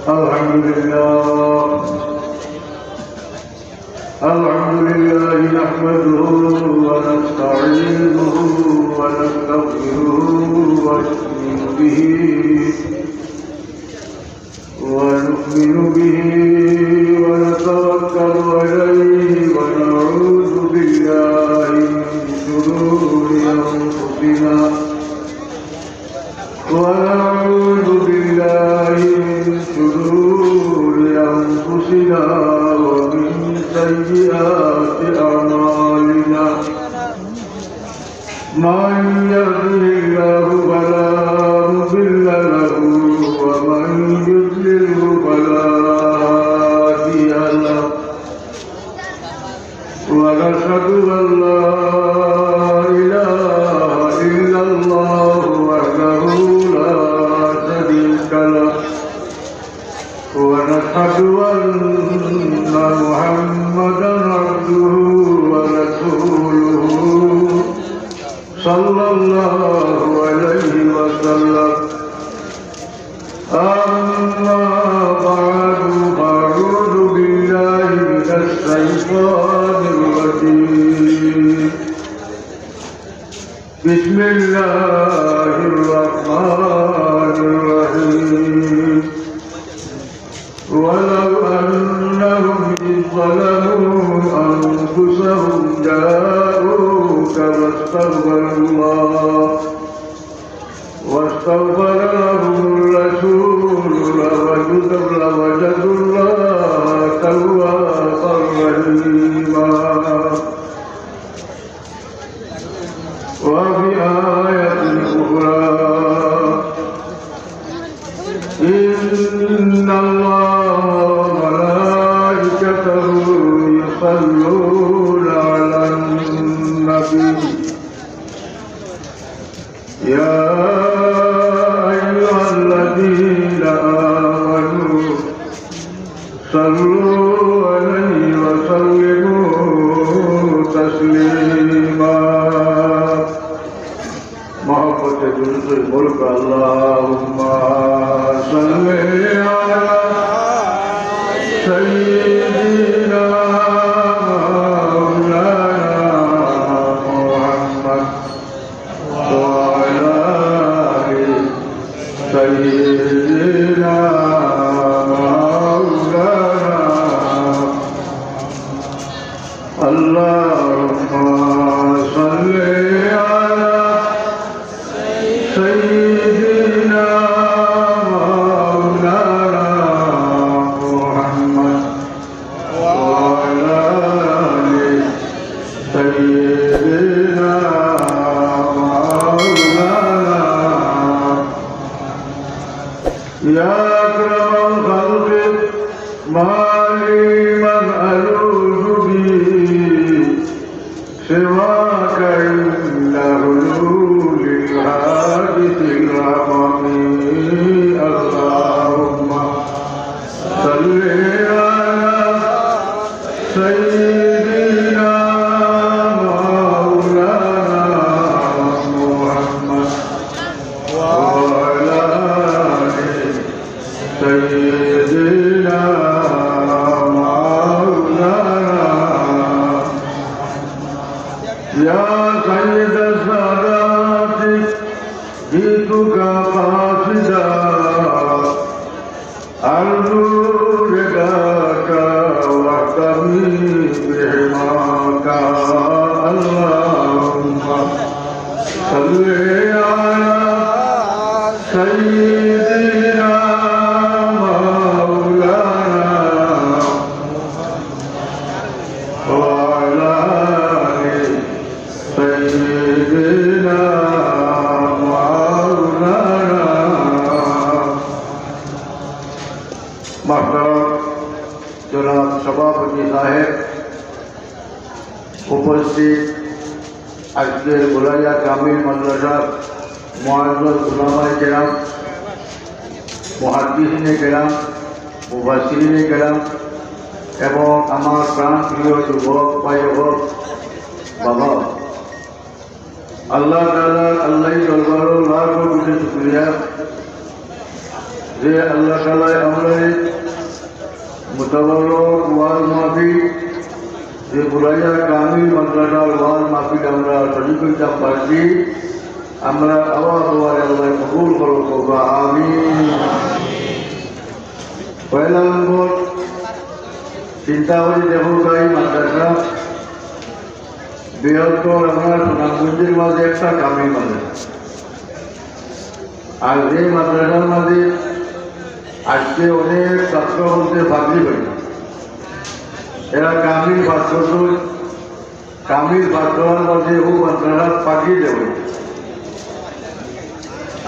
الحمد لله نحمده ونستعينه ونستغفره ونؤمن به ونتوكل عليه ونعوذ بالله من شرور أنفسنا ومن سيئات أعمالنا من يهده الله فلا مضل له ومن يضلل فلا هادي له ونشهد أن لا إله إلا الله وحده لا شريك له ونشهد أن محمدا عبده ورسوله صلى الله عليه وسلم أما بعد فأعوذ بالله من الشيطان الرجيم بسم الله الرحمن الرحيم ولو أنهم إذ ظلموا أنفسهم جاءوك واستغفر لهم الرسول لوجدوا الله توابا رحيما وفي آية أخرى إن الله وملائكته يصلون على النبي يا أيها الذين آمنوا صلوا عليه وسلموا تسليما محبت جنس الملك اللهم صل على سيدنا مولانا محمد وعلى آل سيدنا مولانا اللهم صل على سيدنا مولانا محمد وعلى آل سيدنا مولانا يا أكرم الخلق ما لي من ألوذ به سواك عند حلول الحادث العظيم اللهم صل على سيدنا مولانا محمد وعلى آل سيدنا مولانا يا سيد السادات جئتك قاصدا أرجو رضاك واحتمي بحماك اللهم صل على سيدنا مولانا وعلى آل سيدنا مولانا محترم जनाब सभापति साहेब उपस्थित আজকের গোলাইয়া কামিল মাদ্রাসার মুআজ্জাজ উলামায়ে কেরাম মুহাদ্দিসিনে কেরাম মুফাসসিরিনে কেরাম এবং আমার প্রাণপ্রিয় যুবক ভাই ও বাবা আল্লাহ তাআলা আল্লাহর দরবারে লাখো কোটি শুকরিয়া যে আল্লাহ তাআলা আমরা মুতাবারক ওয়াজ মাহফিল যে বুলাইয়া কামিল মাদ্রাসার ওয়াজ মাহফিল আমরা শরীক হইতে পারছি আমরা আবার আল্লাহ কবুল করো আমিন। পয়লা নম্বর চিন্তা করি দেখো তাই মাদ্রাসা বৃহত্তর আমার সুনামগঞ্জের মাঝে একটা কামিল মাদ্রাসা, আর এই মাদ্রাসার মাঝে আজকে অনেক ছাত্র বলতে ফাঁকলি পাই, এরা কামিল পাঠ করত, কামিল পাঠ করার মাঝে ও মাদ্রাসা পাঠিয়ে দেব।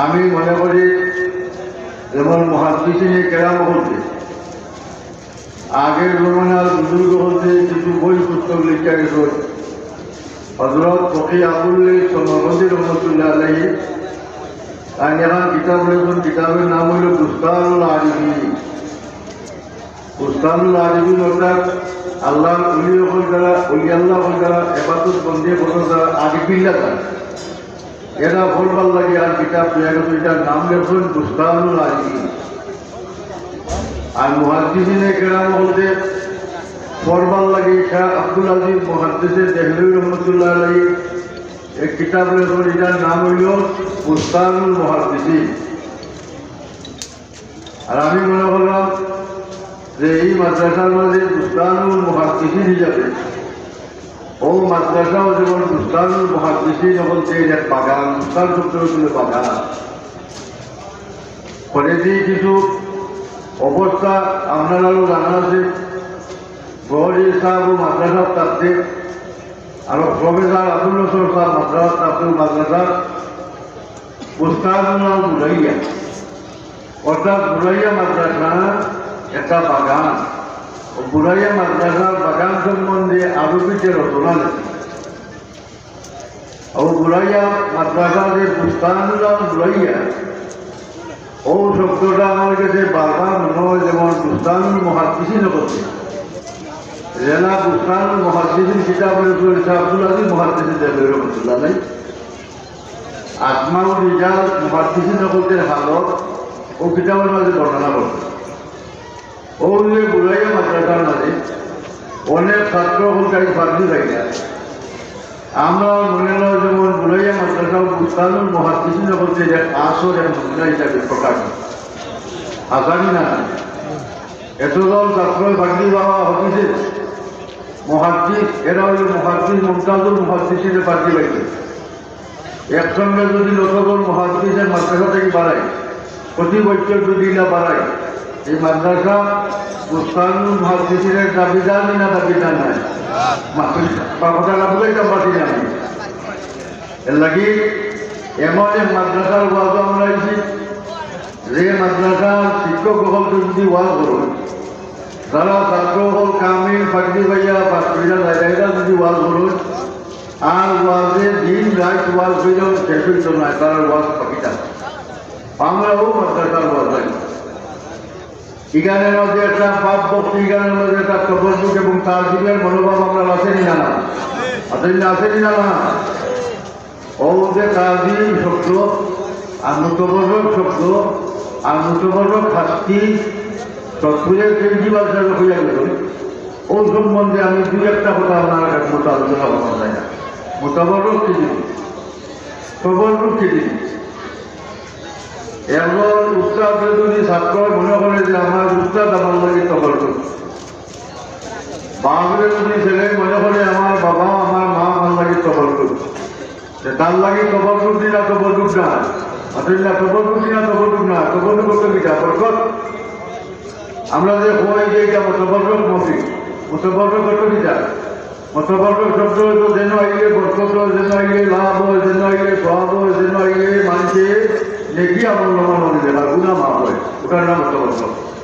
আমি মনে করি যেমন মহাদ্দিসিনে কেরাম বলতে আগের জমানার বুজুর্গ বলতে কিছু বই পুস্তক লিখে গেছে। হযরত ফকি আবুল্লাহ সোনামন্দির রহমতুল্লাহ আলাইহি আর এখন কিতাব রয়েছেন, কিতাবের নাম হইল বুস্তানুল আরিফিন। বুস্তানুল আরিফিন অর্থাৎ আল্লাহ উলি হল যারা, উলি আল্লাহ হল যারা এবাদত বন্দী করো যারা আরিফিল্লা যারা, এরা বলবার লাগে আর কিতাব পেয়ে গেছে, এটার নাম লেখেন বুস্তানুল আরিফিন। আর মুহাদ্দিসিনে কেরাম বলতে পড়বার লাগে শাহ আব্দুল আজিজ মুহাদ্দিসে দেহলভী রহমতুল্লাহ আলাইহি এক কিতাব লেখেন, এটার নাম হইল বুস্তানুল মুহাদ্দিসিন। আর আমি মনে করলাম যে এই মাদ্রাসার মধ্যে বুস্তানুল মুহাদ্দিসিন হিসাবে ও মাদ্রাসাও যেমন বুস্তানুল মুহাদ্দিসিন বলতে এক বাগান, বুস্তান শব্দ হচ্ছিল বাগান। পরে দিয়ে কিছু অবস্থা আপনারাও জানা আছে, গহরি সাহেব মাদ্রাসার তাতে আর প্রফেসর আব্দুল নসর সাহেব মাদ্রাসার তাতে মাদ্রাসার বুস্তানুল বুলাইয়া অর্থাৎ বুলাইয়া মাদ্রাসা একটা বাগান। ও বুলাইয়া মাদ্রাসার বাগান সম্বন্ধে আরবিতে রচনা লেখে। ও বুলাইয়া মাদ্রাসা যে বুস্তানুল বুলাইয়া ও শব্দটা আমার কাছে বারবার মনে হয়, যেমন বুস্তানুল মুহাদ্দিসিন করছে জেলা বুস্তানুল মুহাদ্দিসিন কিতাব শাহ আব্দুল আজিজ মুহাদ্দিসিন দেহলভী রহমতুল্লাহ আলাইহি আসমাউল রিজাল মুহাদ্দিসিন করতে হালত ও কিতাবের মাঝে বর্ণনা করছে। ও যে বুলাইয়া মাদ্রাসার মাঝে অনেক ছাত্র হলকারী ফাঁকলি পাই না, আমরা মনে হয় যেমন বুলাইয়া মাদ্রাসা বুস্তানুল মুহাদ্দিসিন বলতে যে আসর এক মহিলা হিসাবে প্রকাশ আসানি না এতজন ছাত্র ফাঁকলি বাবা হতিছে মুহাদ্দিস, এরা হইল মুহাদ্দিস মুমতাজুল মুহাদ্দিসিনে ফাঁকলি পাইছে। একসঙ্গে যদি যতজন মুহাদ্দিসের মাদ্রাসা থেকে বাড়ায়, প্রতি বছর যদি না বাড়ায়, এই মাদ্রাসা বুস্তানুল মুহাদ্দিসিনের দাবিদার না দাবিদার নাই কথাটা বুঝাইতাম পারছি না আমি। এর লাগি এমন এক মাদ্রাসার ওয়াজ আমরা আইছি যে মাদ্রাসার শিক্ষক হল যদি ওয়াজ করুন, যারা ছাত্র হল কামিল ফাঁকলি ভাইয়া পাঁচটা জায়গায় যদি ওয়াজ করুন আর ওয়াজে দিন রাত ওয়াজ হইলেও শেষ হইত না, তার ওয়াজ পাখিটা আমরাও মাদ্রাসার ওয়াজ হয়। ইগানের মধ্যে একটা পাপ ভক্তি, ইগানের মধ্যে একটা তবজ্জুহ এবং তার জীবনের মনোভাব আমরা আসেনি না আসেনি না ও যে তাজিম শব্দ আর মুতবরক শব্দ আর মুতবরক শাস্তি সত্তরের কেজি বাজার হইয়া গেল। ও সম্বন্ধে আমি দু একটা কথা আপনার মতো আলোচনা করা যায় না। মুতবরক কি জিনিস, তবরক কি জিনিস? এমন উস্তাদ যদি ছাত্র মনে করে যে আমার উস্তাদ আমার লাগে তবরক, বাপরে যদি ছেলে মনে করে আমার বাবা আমার মা আমার লাগে তবরক, তার লাগে তবরক দিনা তবরক না আসলে তবরক দিনা তবরক না, তবরক করতে দিটা বরকত। আমরা যে হয় যে এটা মতবরক মফি, মতবরক করতে দিটা মতবরক শব্দ হইতো যেন আইলে বরকত, যেন আইলে লাভ হয়, যেন আইলে সব হয়, যেন আইলে মানুষে নেকি আমল নামা মনে দেয় না, গুণা মাফ হয়, ওটার নাম মতবরক।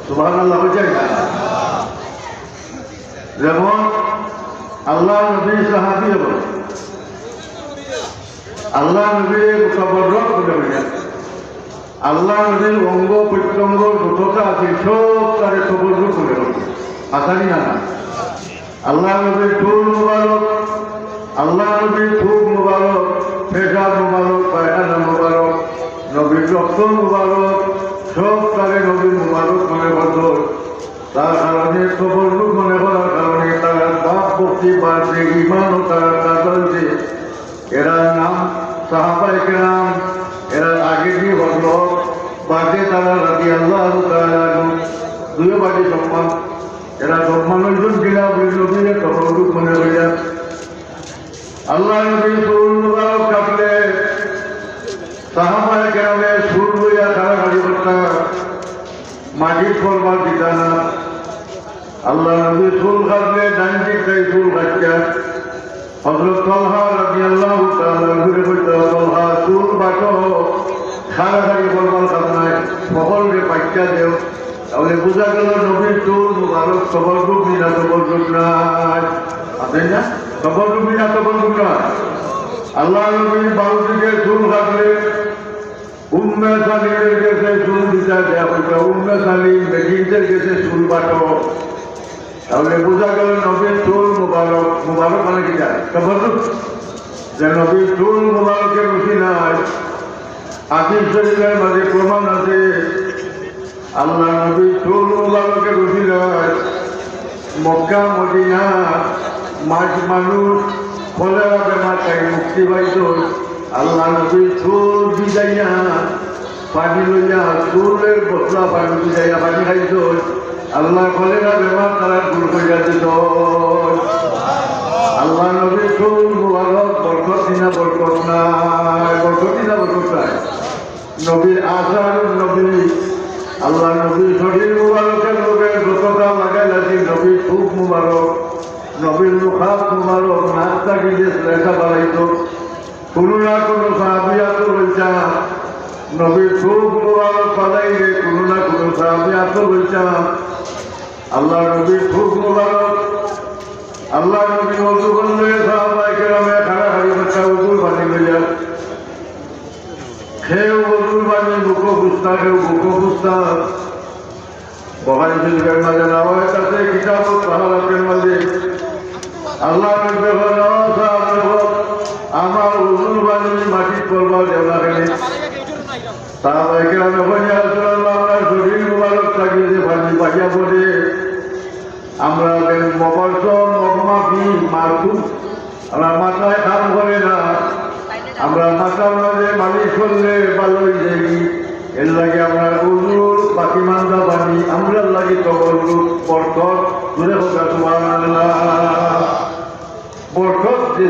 সুবহানাল্লাহ হয়ে না? যেমন আল্লাহ নবী সাহাবী বলে, আল্লাহ নবীর মুতবরক বলে বলেন, আল্লাহ নবীর অঙ্গ প্রত্যঙ্গ যতটা আছে সব তারে তবরক বলে বলছে। আসানি না আল্লাহ নবীর ঠোঁট মুবারক, আল্লাহ নবীর থুক মুবারক, পেশাব মুবারক, পায়খানা মুবারক, নবীর রক্ত মুবারক, সব তারে নবীর মুবারক মনে করত, তার কারণে কবরলুক মনে করার কারণে তারা বাপ ভক্তি বাড়ছে, ইমানও তারা কাজলছে। এরা নাম সাহাবায়ে কেরাম, এরা আগে দিয়ে হল বাদে তারা রাদিয়াল্লাহু তাআলা দুই বাড়ি সম্মান। এরা সম্মান হইল কিনা নবীর কবরলুক মনে হইয়া আল্লাহ নবী সুর মুবারক কাটলে সাহাবায়ে কেরামে সুর লইয়া কারাগারি করতা, মাটি করবার দিতা না। আল্লাহ নবী সুর কাটলে ডান দিকটাই সুর কাটতা। হযরত তালহা রাদিয়াল্লাহু তাআলা ঘুরে কইতা, তালহা সুর বাটো কারাগারি করবার কারণে সকলকে বাচ্চা দেও। তাহলে বোঝা গেল নবীর সুর মুবারক কবরলুক না কবরলুক নাই, আছে না? কবরলুক না কবরলুক নাই। আল্লাহ নবীর বাউ দিকে চুল কাটলে উম্মে সালিমের কাছে চুল দিতে দেওয়া হইত, উম্মে সালিম বেটিদের কাছে চুল বাটো। তাহলে বোঝা গেল নবীর চুল মুবারক, মুবারক মানে কি যায় কবরলুক, যে নবীর চুল মুবারকের উসিলায় হাদিস শরীফের মাঝে প্রমাণ আছে আল্লাহ নবীর চুল মুবারকের উসিলায় মক্কা মদিনা মানুষ কলেরা বেমার থেকে মুক্তি পাইত। আল্লাহ নবী চুল ভিজাইয়া পানি লইয়া চুলের বসলা পানি ভিজাইয়া পানি খাইত। আল্লাহ কলেরা বেমার তারা দূর করিয়া দিত। আল্লাহ নবী চুল মুবারক বরকত দিনা বরকত নাই, বরকত দিনা বরকত নাই। নবীর আশার নবী আল্লাহ নবীর শরীর মুবারকের লোকের যতটা লাগাই লাগি নবীর খুব মুবারক, নবীর মুখাত মুবারক নাচটা গিয়ে লেখা বাড়াইত। কোনো না কোনো সাহাবিয়াত বলছা নবীর খুব মুবারক পালাই রে, কোনো না কোনো সাহাবিয়াত বলছা আল্লাহ নবীর খুব মুবারক। আল্লাহ নবী ওযু করলে সাহাবায়ে কেরামে খাড়াখাড়ি বাচ্চা ওযুর পানি লইয়া খেয়েও ওযুর পানি মুখ বুঝতা, কেউ মুখ বুঝতা। বুখারী শরীফের মাঝে নেওয়া কাছে কিতাব তাহারাতের মাঝে আল্লাহ নবী আমার ওযুর পানি মাটি করবার দেওয়া গেলে সাহাবায়ে কেরামে বলে রাসূলুল্লাহ আমার শরীর মুবারক থাকিয়ে যে পানি পাইয়া পড়ে আমরা মবর্ষণ মগমাফি মারুফ আমরা মাথায় কাম করে না, আমরা মাথার মাঝে মালিশ করলে ভালোই যাই। এর লাগে আমরা ওযুর বাকি মান্দা পানি আমরা লাগি কবরলুক বরকত দূরে হোক সুবহানাল্লাহ। বরকত যে